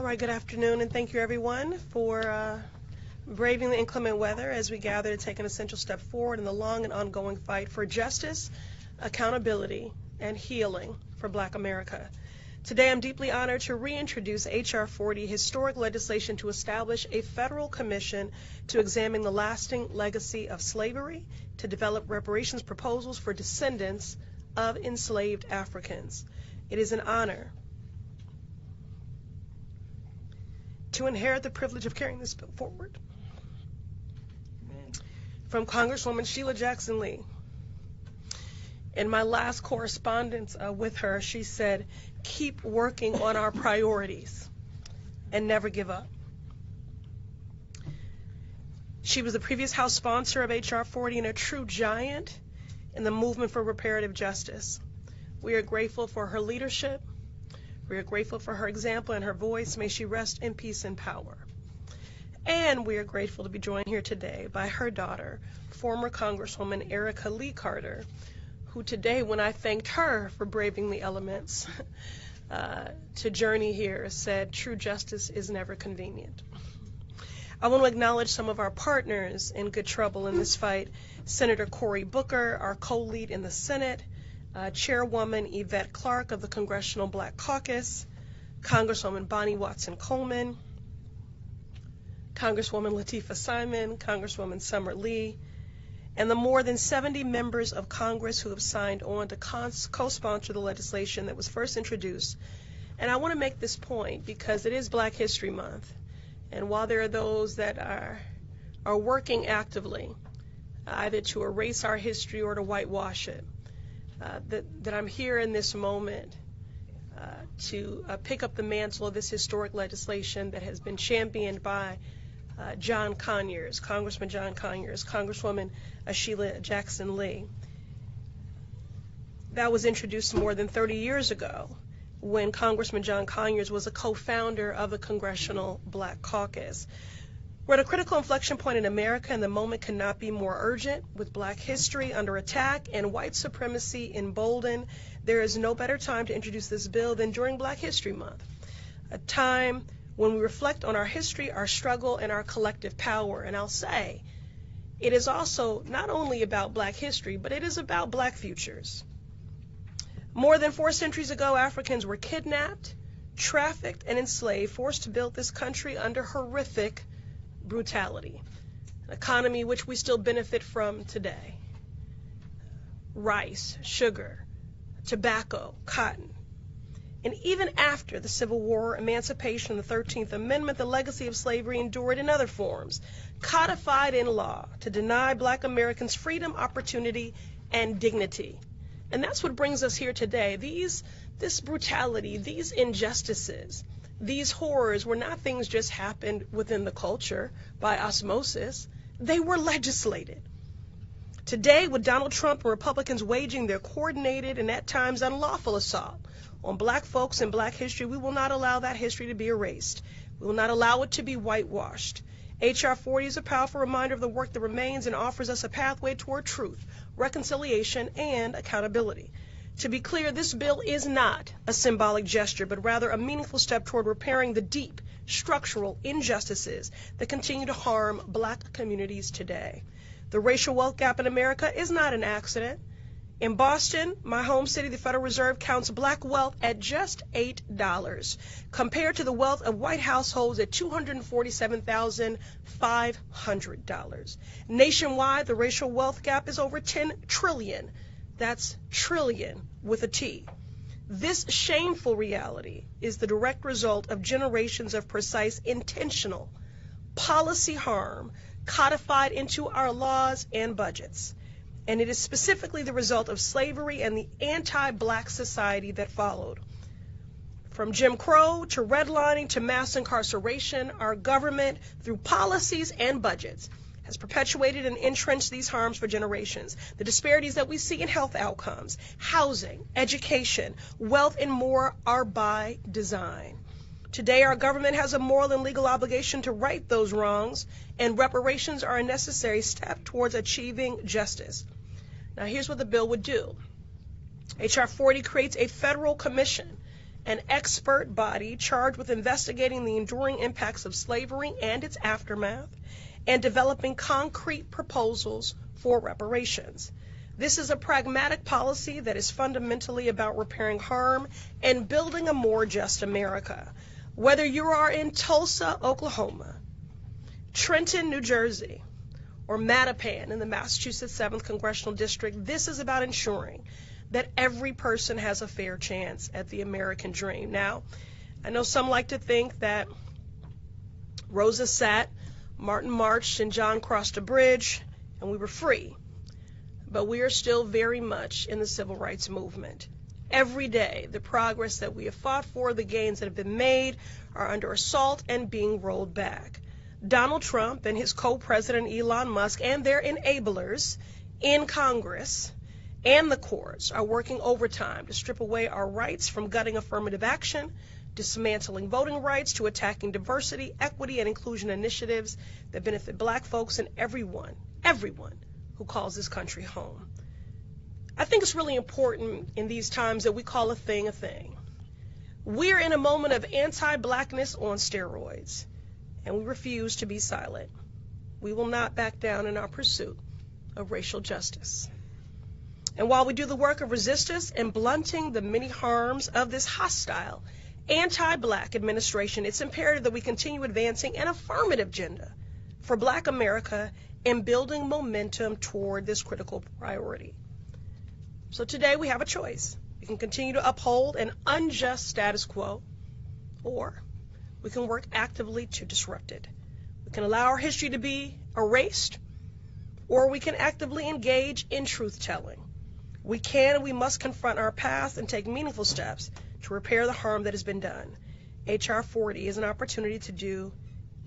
All right, good afternoon, and thank you everyone for braving the inclement weather as we gather to take an essential step forward in the long and ongoing fight for justice, accountability, and healing for Black America. Today, I'm deeply honored to reintroduce H.R.40, historic legislation to establish a federal commission to examine the lasting legacy of slavery, to develop reparations proposals for descendants of enslaved Africans. It is an honor to inherit the privilege of carrying this bill forward. Amen. From Congresswoman Sheila Jackson Lee. In my last correspondence with her, she said, keep working on our priorities and never give up. She was the previous House sponsor of H.R.40 and a true giant in the movement for reparative justice. We are grateful for her leadership. We are grateful for her example and her voice. May she rest in peace and power. And we are grateful to be joined here today by her daughter, former Congresswoman Erica Lee Carter, who today, when I thanked her for braving the elements to journey here, said, true justice is never convenient. I want to acknowledge some of our partners in good trouble in this fight. Senator Cory Booker, our co-lead in the Senate, Chairwoman Yvette Clarke of the Congressional Black Caucus, Congresswoman Bonnie Watson Coleman, Congresswoman Latifa Simon, Congresswoman Summer Lee, and the more than 70 members of Congress who have signed on to co-sponsor the legislation that was first introduced. And I want to make this point because it is Black History Month. And while there are those that are working actively, either to erase our history or to whitewash it, that I'm here in this moment to pick up the mantle of this historic legislation that has been championed by John Conyers, Congressman John Conyers, Congresswoman Sheila Jackson Lee. That was introduced more than 30 years ago when Congressman John Conyers was a co-founder of the Congressional Black Caucus. We're at a critical inflection point in America, and the moment cannot be more urgent. With Black history under attack and white supremacy emboldened, there is no better time to introduce this bill than during Black History Month, a time when we reflect on our history, our struggle, and our collective power. And I'll say, it is also not only about Black history, but it is about Black futures. More than 4 centuries ago, Africans were kidnapped, trafficked, and enslaved, forced to build this country under horrific brutality, an economy which we still benefit from today. Rice, sugar, tobacco, cotton. And even after the Civil War, emancipation, and the 13th Amendment, the legacy of slavery endured in other forms, codified in law to deny Black Americans freedom, opportunity, and dignity. And that's what brings us here today. This brutality, these injustices, these horrors were not things just happened within the culture by osmosis. They were legislated. Today, with Donald Trump and Republicans waging their coordinated and at times unlawful assault on Black folks and Black history, we will not allow that history to be erased. We will not allow it to be whitewashed. H.R.40 is a powerful reminder of the work that remains and offers us a pathway toward truth, reconciliation, and accountability. To be clear, this bill is not a symbolic gesture, but rather a meaningful step toward repairing the deep structural injustices that continue to harm Black communities today. The racial wealth gap in America is not an accident. In Boston, my home city, the Federal Reserve counts Black wealth at just $8, compared to the wealth of white households at $247,500. Nationwide, the racial wealth gap is over $10 trillion. That's trillion with a T. This shameful reality is the direct result of generations of precise, intentional policy harm codified into our laws and budgets. And it is specifically the result of slavery and the anti-Black society that followed. From Jim Crow to redlining to mass incarceration, our government, through policies and budgets, has perpetuated and entrenched these harms for generations. The disparities that we see in health outcomes, housing, education, wealth, and more are by design. Today, our government has a moral and legal obligation to right those wrongs, and reparations are a necessary step towards achieving justice. Now, here's what the bill would do. H.R. 40 creates a federal commission an expert body charged with investigating the enduring impacts of slavery and its aftermath and developing concrete proposals for reparations. This is a pragmatic policy that is fundamentally about repairing harm and building a more just America. Whether you are in Tulsa, Oklahoma, Trenton, New Jersey, or Mattapan in the Massachusetts 7th Congressional District, this is about ensuring that every person has a fair chance at the American dream. Now, I know some like to think that Rosa sat, Martin marched, and John crossed a bridge, and we were free. But we are still very much in the civil rights movement. Every day, the progress that we have fought for, the gains that have been made, are under assault and being rolled back. Donald Trump and his co-president Elon Musk and their enablers in Congress and the courts are working overtime to strip away our rights, from gutting affirmative action, dismantling voting rights, to attacking diversity, equity, and inclusion initiatives that benefit black folks and everyone who calls this country home. I think it's really important in these times that we call a thing a thing. We're in a moment of anti-blackness on steroids, and we refuse to be silent. We will not back down in our pursuit of racial justice. And while we do the work of resistance and blunting the many harms of this hostile, anti-black administration, it's imperative that we continue advancing an affirmative agenda for Black America and building momentum toward this critical priority. So today we have a choice. We can continue to uphold an unjust status quo, or we can work actively to disrupt it. We can allow our history to be erased, or we can actively engage in truth-telling. We can and we must confront our past and take meaningful steps to repair the harm that has been done. H.R.40 is an opportunity to do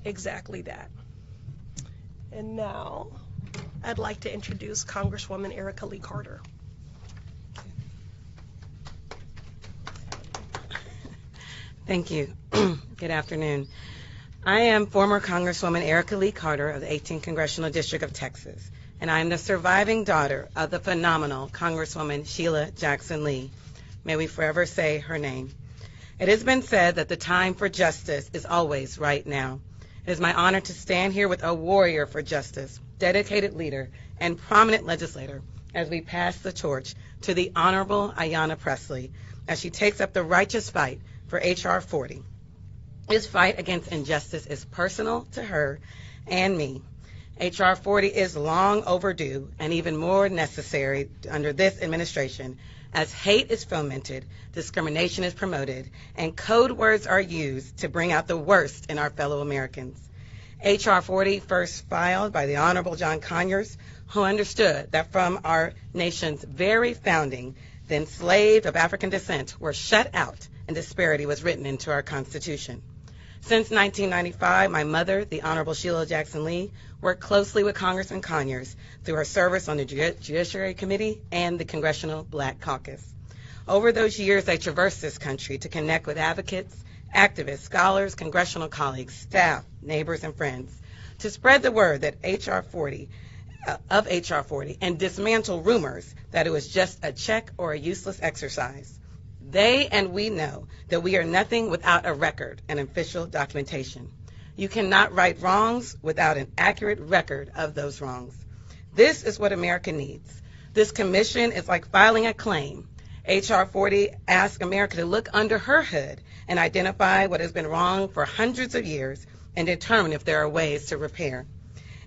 exactly that. And now, I'd like to introduce Congresswoman Erica Lee Carter. Thank you. Good afternoon. I am former Congresswoman Erica Lee Carter of the 18th Congressional District of Texas, and I am the surviving daughter of the phenomenal Congresswoman Sheila Jackson Lee. May we forever say her name. It has been said that the time for justice is always right now. It is my honor to stand here with a warrior for justice, dedicated leader, and prominent legislator as we pass the torch to the Honorable Ayanna Pressley as she takes up the righteous fight for H.R.40. This fight against injustice is personal to her and me. H.R.40 is long overdue and even more necessary under this administration, as hate is fomented, discrimination is promoted, and code words are used to bring out the worst in our fellow Americans. H.R.40, first filed by the Honorable John Conyers, who understood that from our nation's very founding, the enslaved of African descent were shut out and disparity was written into our Constitution. Since 1995, my mother, the Honorable Sheila Jackson Lee, worked closely with Congressman Conyers through her service on the Judiciary Committee and the Congressional Black Caucus. Over those years, I traversed this country to connect with advocates, activists, scholars, congressional colleagues, staff, neighbors, and friends to spread the word that H.R.40 and dismantle rumors that it was just a check or a useless exercise. They and we know that we are nothing without a record and official documentation. You cannot right wrongs without an accurate record of those wrongs. This is what America needs. This commission is like filing a claim. H.R.40 asks America to look under her hood and identify what has been wrong for hundreds of years and determine if there are ways to repair.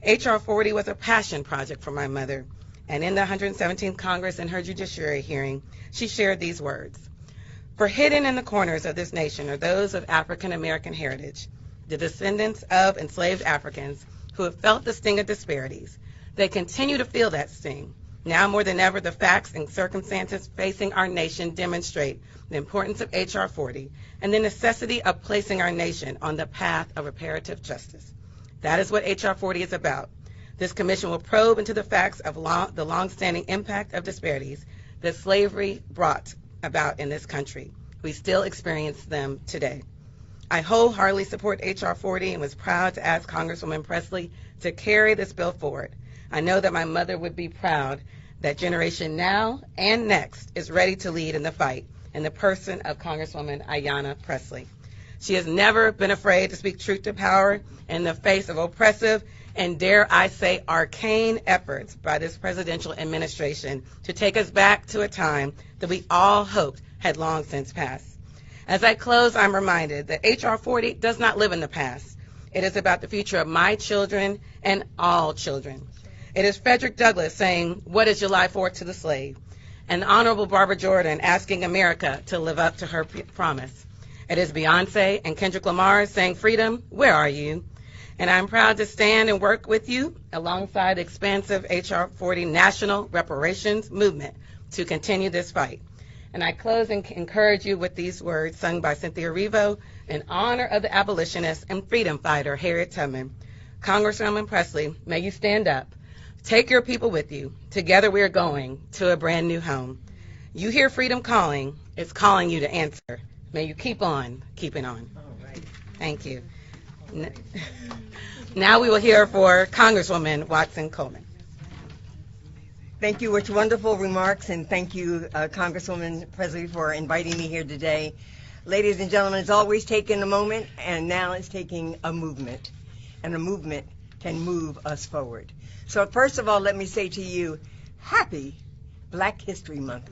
H.R.40 was a passion project for my mother, and in the 117th Congress in her judiciary hearing, she shared these words. For hidden in the corners of this nation are those of African American heritage, the descendants of enslaved Africans who have felt the sting of disparities. They continue to feel that sting. Now more than ever, the facts and circumstances facing our nation demonstrate the importance of H.R.40 and the necessity of placing our nation on the path of reparative justice. That is what H.R.40 is about. This commission will probe into the facts of the long-standing impact of disparities that slavery brought about in this country. We still experience them today. I wholeheartedly support H.R.40 and was proud to ask Congresswoman Pressley to carry this bill forward. I know that my mother would be proud that generation now and next is ready to lead in the fight in the person of Congresswoman Ayanna Pressley. She has never been afraid to speak truth to power in the face of oppressive and, dare I say, arcane efforts by this presidential administration to take us back to a time that we all hoped had long since passed. As I close, I'm reminded that H.R.40 does not live in the past. It is about the future of my children and all children. It is Frederick Douglass saying, "What is July 4th to the slave?" And Honorable Barbara Jordan asking America to live up to her promise. It is Beyonce and Kendrick Lamar saying, "Freedom, where are you?" And I'm proud to stand and work with you alongside the expansive H.R.40 National Reparations movement to continue this fight. And I close and encourage you with these words sung by Cynthia Erivo in honor of the abolitionist and freedom fighter Harriet Tubman. Congresswoman Pressley, may you stand up. Take your people with you. Together we are going to a brand new home. You hear freedom calling. It's calling you to answer. May you keep on keeping on. Thank you. Now we will hear for Congresswoman Watson Coleman. Thank you. Which wonderful remarks, and thank you, Congresswoman Pressley, for inviting me here today. Ladies and gentlemen, it's always taken a moment, and now it's taking a movement, and a movement can move us forward. So first of all, let me say to you, happy Black History Month.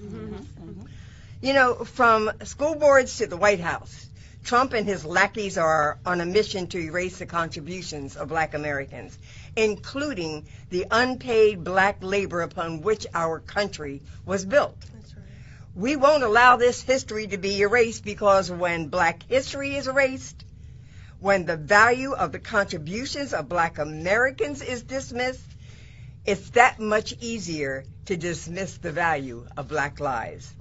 You know, from school boards to the White House, Trump and his lackeys are on a mission to erase the contributions of Black Americans, including the unpaid Black labor upon which our country was built. That's right. We won't allow this history to be erased, because when Black history is erased, when the value of the contributions of Black Americans is dismissed, it's that much easier to dismiss the value of Black lives.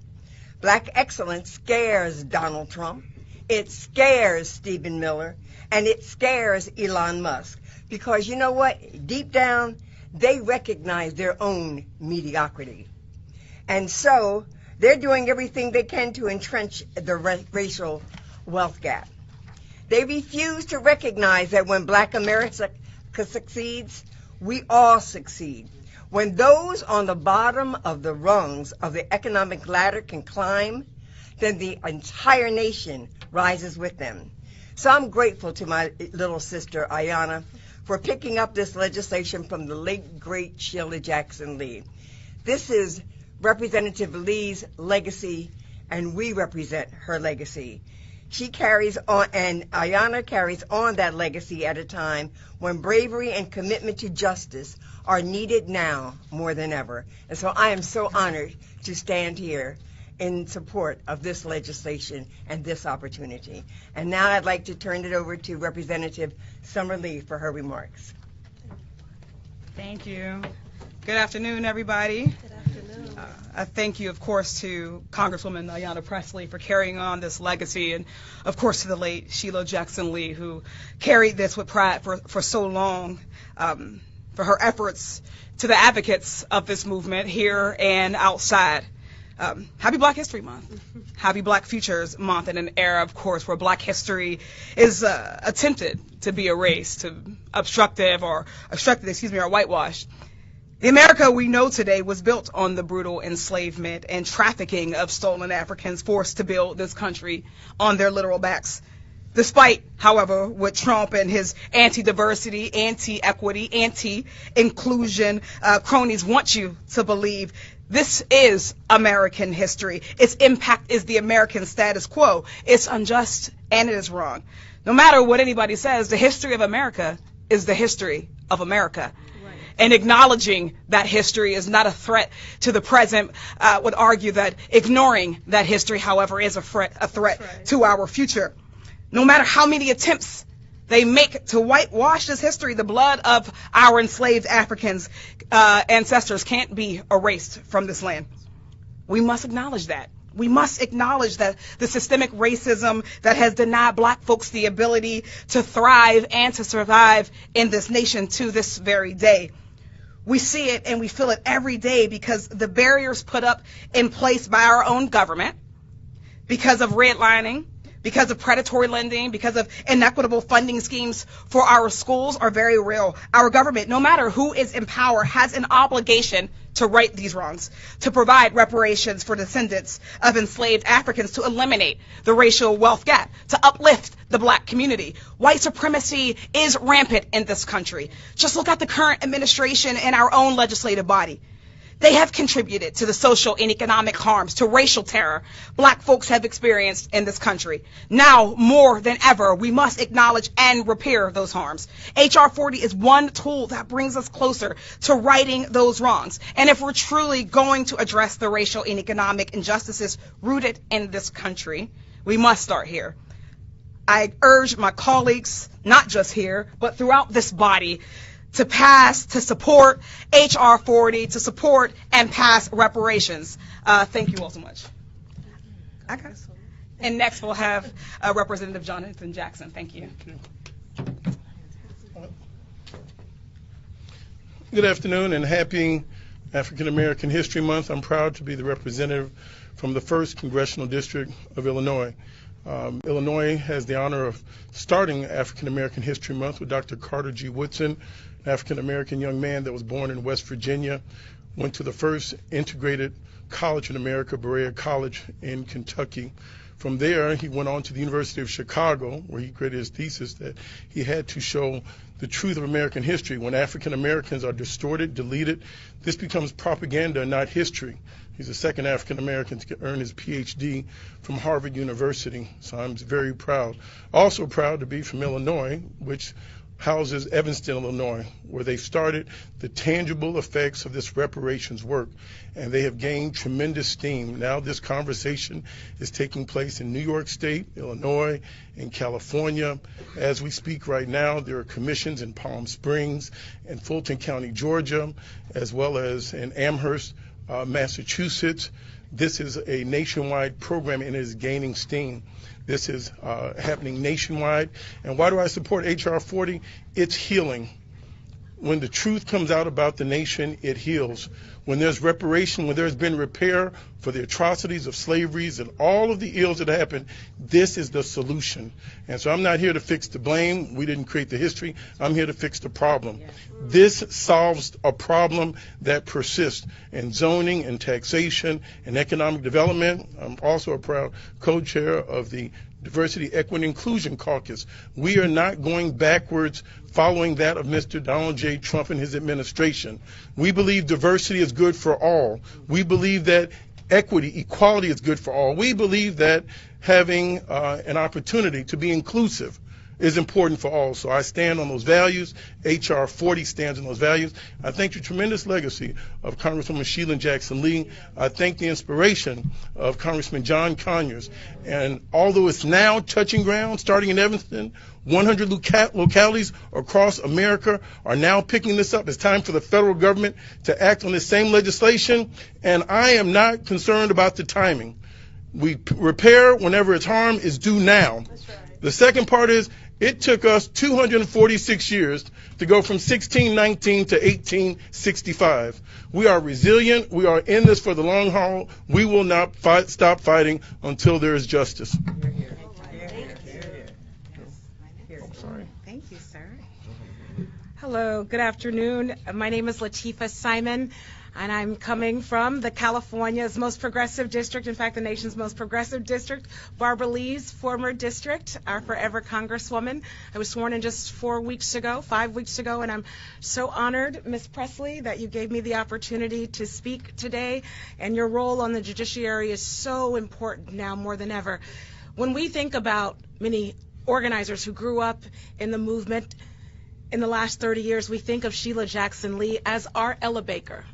Black excellence scares Donald Trump. It scares Stephen Miller, and it scares Elon Musk, because you know what? Deep down, they recognize their own mediocrity. And so they're doing everything they can to entrench the racial wealth gap. They refuse to recognize that when Black America succeeds, we all succeed. When those on the bottom of the rungs of the economic ladder can climb, then the entire nation rises with them. So I'm grateful to my little sister, Ayanna, for picking up this legislation from the late, great Sheila Jackson Lee. This is Representative Lee's legacy, and we represent her legacy. She carries on, and Ayanna carries on that legacy at a time when bravery and commitment to justice are needed now more than ever. And so I am so honored to stand here in support of this legislation and this opportunity. And now I'd like to turn it over to Representative Summer Lee for her remarks. Thank you. Good afternoon, everybody. Good afternoon. I thank you, of course, to Congresswoman Ayanna Pressley for carrying on this legacy, and, of course, to the late Sheila Jackson Lee, who carried this with pride for so long, for her efforts, to the advocates of this movement here and outside. Happy Black History Month. Happy Black Futures Month, in an era, of course, where Black history is attempted to be erased, or whitewashed. The America we know today was built on the brutal enslavement and trafficking of stolen Africans forced to build this country on their literal backs. Despite, however, what Trump and his anti-diversity, anti-equity, anti-inclusion cronies want you to believe, this is American history. Its impact is the American status quo. It's unjust and it is wrong. No matter what anybody says, the history of America is the history of America. And acknowledging that history is not a threat to the present. Would argue that ignoring that history, however, is a threat to our future. No matter how many attempts they make to whitewash this history, the blood of our enslaved Africans ancestors can't be erased from this land. We must acknowledge that. We must acknowledge that the systemic racism that has denied Black folks the ability to thrive and to survive in this nation to this very day. We see it and we feel it every day because the barriers put up in place by our own government, because of redlining, because of predatory lending, because of inequitable funding schemes for our schools are very real. Our government, no matter who is in power, has an obligation to right these wrongs, to provide reparations for descendants of enslaved Africans, to eliminate the racial wealth gap, to uplift the black community. White supremacy is rampant in this country. Just look at the current administration and our own legislative body. They have contributed to the social and economic harms, to racial terror black folks have experienced in this country. Now, more than ever, we must acknowledge and repair those harms. H.R.40 is one tool that brings us closer to righting those wrongs. And if we're truly going to address the racial and economic injustices rooted in this country, we must start here. I urge my colleagues, not just here, but throughout this body, to pass, to support H.R.40, to support and pass reparations. Thank you all so much. And next we'll have Representative Jonathan Jackson. Thank you. Good afternoon and happy African American History Month. I'm proud to be the representative from the 1st Congressional District of Illinois. Illinois has the honor of starting African American History Month with Dr. Carter G. Woodson, an African American young man that was born in West Virginia, went to the first integrated college in America, Berea College in Kentucky. From there, he went on to the University of Chicago, where he created his thesis that he had to show the truth of American history. When African Americans are distorted, deleted, this becomes propaganda, not history. He's the second African American to earn his PhD from Harvard University, so I'm very proud. Also proud to be from Illinois, which houses Evanston, Illinois, where they started the tangible effects of this reparations work, and they have gained tremendous steam. Now this conversation is taking place in New York State, Illinois, and California. As we speak right now, there are commissions in Palm Springs and Fulton County, Georgia, as well as in Amherst, Massachusetts. This is a nationwide program and it is gaining steam. This is happening nationwide. And why do I support H.R.40? It's healing. When the truth comes out about the nation, it heals. When there's reparation, when there's been repair for the atrocities of slaveries and all of the ills that happened, this is the solution. And so I'm not here to fix the blame. We didn't create the history. I'm here to fix the problem. This solves a problem that persists in zoning and taxation and economic development. I'm also a proud co-chair of the Diversity, Equity, Inclusion Caucus. We are not going backwards following that of Mr. Donald J. Trump and his administration. We believe diversity is good for all. We believe that equity, equality is good for all. We believe that having an opportunity to be inclusive is important for all. So I stand on those values. H.R.40 stands on those values. I thank the tremendous legacy of Congresswoman Sheila Jackson Lee. I thank the inspiration of Congressman John Conyers. And although it's now touching ground, starting in Evanston, 100 localities across America are now picking this up. It's time for the federal government to act on this same legislation. And I am not concerned about the timing. We repair whenever its harm is due now. That's right. The second part is, it took us 246 years to go from 1619 to 1865. We are resilient. We are in this for the long haul. We will not stop fighting until there is justice. Thank you, sir. Hello, good afternoon. My name is Latifa Simon, and I'm coming from California's most progressive district, in fact, the nation's most progressive district, Barbara Lee's former district, our forever Congresswoman. I was sworn in just 5 weeks ago, and I'm so honored, Ms. Pressley, that you gave me the opportunity to speak today, and your role on the judiciary is so important now more than ever. When we think about many organizers who grew up in the movement in the last 30 years, we think of Sheila Jackson Lee as our Ella Baker.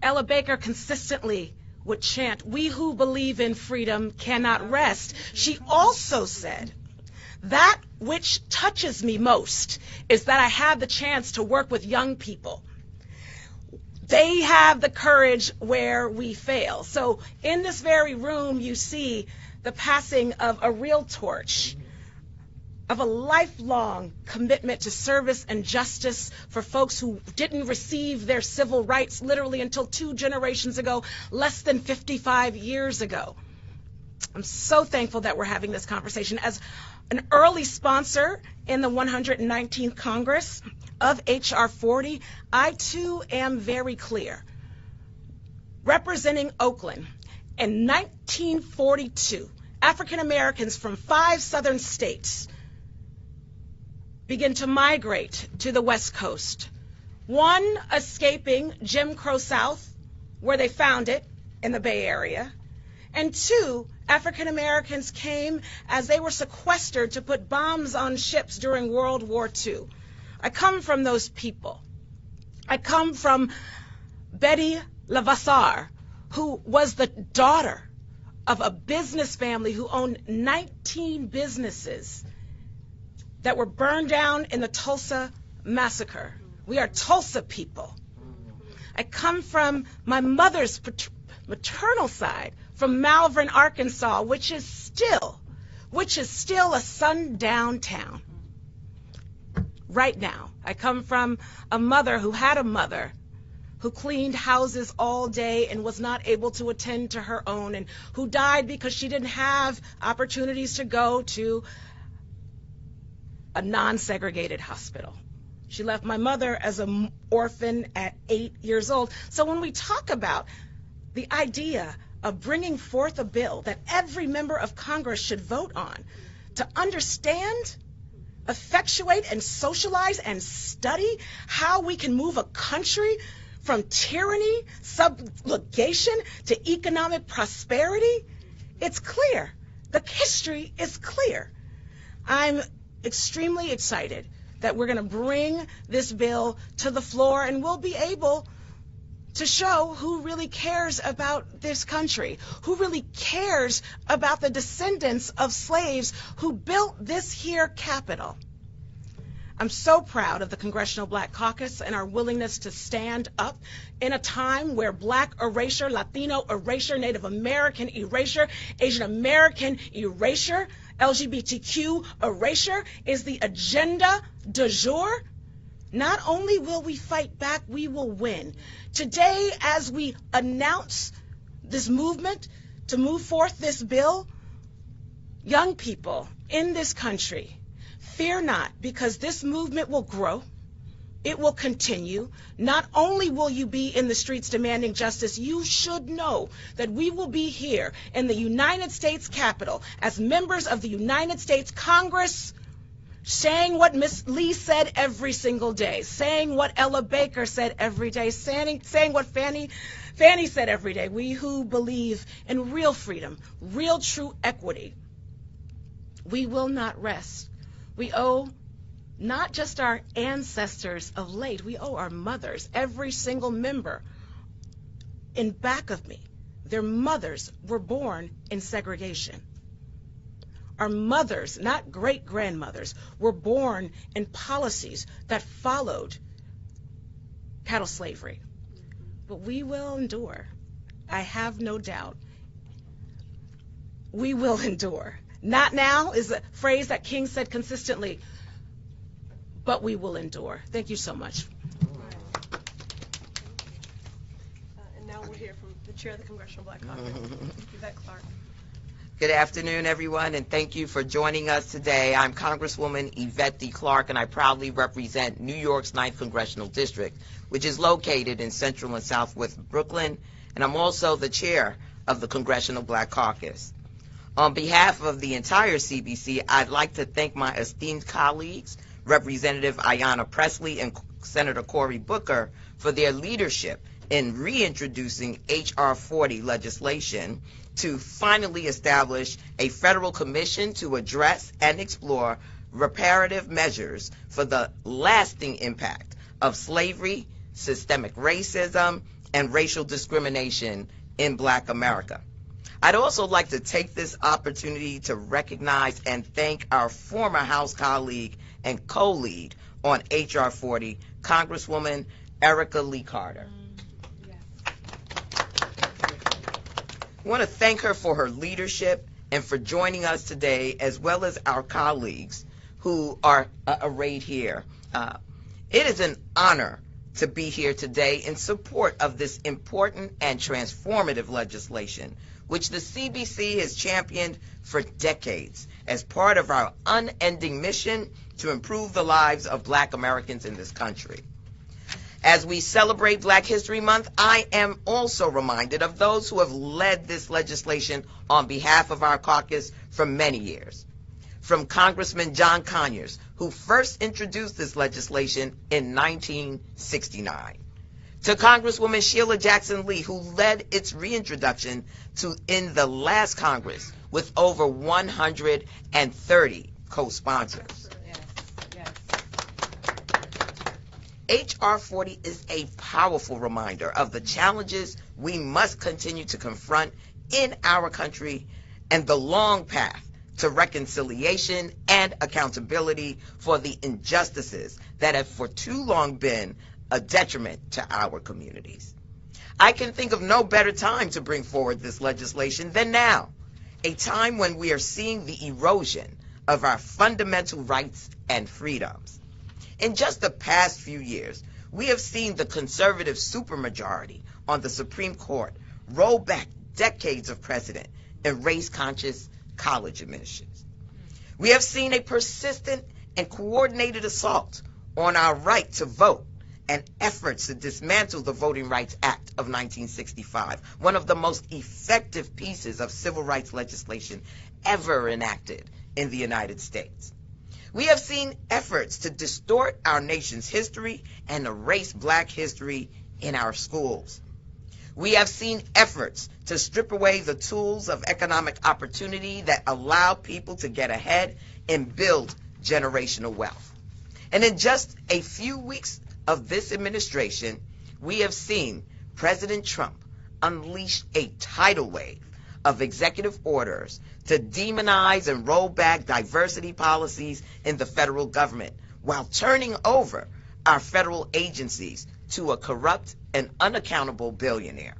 Ella Baker consistently would chant, "We who believe in freedom cannot rest." She also said, "That which touches me most is that I have the chance to work with young people. They have the courage where we fail." So in this very room, you see the passing of a real torch, of a lifelong commitment to service and justice for folks who didn't receive their civil rights literally until 2 generations ago, less than 55 years ago. I'm so thankful that we're having this conversation. As an early sponsor in the 119th Congress of H.R.40, I too am very clear. Representing Oakland in 1942, African Americans from 5 southern states begin to migrate to the West Coast. One, escaping Jim Crow South, where they found it in the Bay Area. And 2, African Americans came as they were sequestered to put bombs on ships during World War II. I come from those people. I come from Betty Levasseur, who was the daughter of a business family who owned 19 businesses that were burned down in the Tulsa massacre. We are Tulsa people. I come from my mother's maternal side, from Malvern, Arkansas, which is still a sundown town. Right now, I come from a mother who had a mother who cleaned houses all day and was not able to attend to her own, and who died because she didn't have opportunities to go to a non-segregated hospital. She left my mother as an orphan at 8 years old. So when we talk about the idea of bringing forth a bill that every member of Congress should vote on to understand, effectuate, and socialize and study how we can move a country from tyranny, subjugation, to economic prosperity, it's clear. The history is clear. I'm extremely excited that we're going to bring this bill to the floor, and we'll be able to show who really cares about this country, who really cares about the descendants of slaves who built this here Capitol. I'm so proud of the Congressional Black Caucus and our willingness to stand up in a time where Black erasure, Latino erasure, Native American erasure, Asian American erasure, LGBTQ erasure is the agenda du jour. Not only will we fight back, we will win. Today, as we announce this movement to move forth this bill, young people in this country, fear not, because this movement will grow. It will continue. Not only will you be in the streets demanding justice, you should know that we will be here in the United States Capitol as members of the United States Congress, saying what Miss Lee said every single day, saying what Ella Baker said every day, saying what Fannie said every day. We who believe in real freedom, real true equity, we will not rest. We owe not just our ancestors of late, we owe our mothers, every single member in back of me. Their mothers were born in segregation. Our mothers, not great-grandmothers, were born in policies that followed chattel slavery. But we will endure. I have no doubt. We will endure. Not now is a phrase that King said consistently, but we will endure. Thank you so much. And now we'll hear from the chair of the Congressional Black Caucus, Yvette Clarke. Good afternoon, everyone, and thank you for joining us today. I'm Congresswoman Yvette Clarke, and I proudly represent New York's 9th Congressional District, which is located in Central and Southwest Brooklyn, and I'm also the chair of the Congressional Black Caucus. On behalf of the entire CBC, I'd like to thank my esteemed colleagues, Representative Ayanna Pressley and Senator Cory Booker, for their leadership in reintroducing H.R.40 legislation to finally establish a federal commission to address and explore reparative measures for the lasting impact of slavery, systemic racism, and racial discrimination in Black America. I'd also like to take this opportunity to recognize and thank our former House colleague and co-lead on H.R.40, Congresswoman Erica Lee Carter. I want to thank her for her leadership and for joining us today, as well as our colleagues who are arrayed here. It is an honor to be here today in support of this important and transformative legislation, which the CBC has championed for decades as part of our unending mission to improve the lives of Black Americans in this country. As we celebrate Black History Month, I am also reminded of those who have led this legislation on behalf of our caucus for many years. From Congressman John Conyers, who first introduced this legislation in 1969, to Congresswoman Sheila Jackson Lee, who led its reintroduction in the last Congress with over 130 co-sponsors. H.R.40 is a powerful reminder of the challenges we must continue to confront in our country and the long path to reconciliation and accountability for the injustices that have for too long been a detriment to our communities. I can think of no better time to bring forward this legislation than now, a time when we are seeing the erosion of our fundamental rights and freedoms. In just the past few years, we have seen the conservative supermajority on the Supreme Court roll back decades of precedent in race-conscious college admissions. We have seen a persistent and coordinated assault on our right to vote and efforts to dismantle the Voting Rights Act of 1965, one of the most effective pieces of civil rights legislation ever enacted in the United States. We have seen efforts to distort our nation's history and erase Black history in our schools. We have seen efforts to strip away the tools of economic opportunity that allow people to get ahead and build generational wealth. And in just a few weeks of this administration, we have seen President Trump unleash a tidal wave of executive orders to demonize and roll back diversity policies in the federal government while turning over our federal agencies to a corrupt and unaccountable billionaire.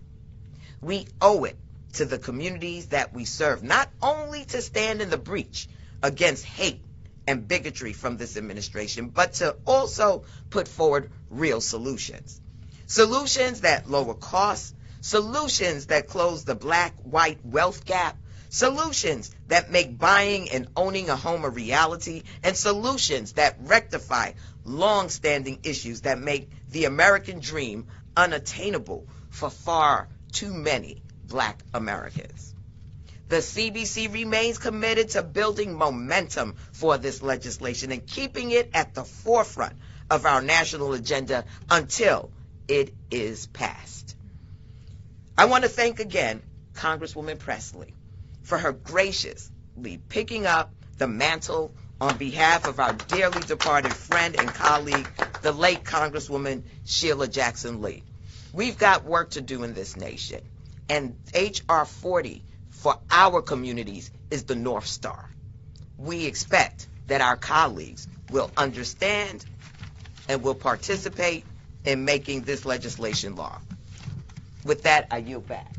We owe it to the communities that we serve not only to stand in the breach against hate and bigotry from this administration, but to also put forward real solutions. Solutions that lower costs, solutions that close the Black-white wealth gap, solutions that make buying and owning a home a reality, and solutions that rectify long-standing issues that make the American dream unattainable for far too many Black Americans. The CBC remains committed to building momentum for this legislation and keeping it at the forefront of our national agenda until it is passed. I want to thank again Congresswoman Pressley for her graciously picking up the mantle on behalf of our dearly departed friend and colleague, the late Congresswoman Sheila Jackson Lee. We've got work to do in this nation, and H.R.40 for our communities is the North Star. We expect that our colleagues will understand and will participate in making this legislation law. With that, I yield back.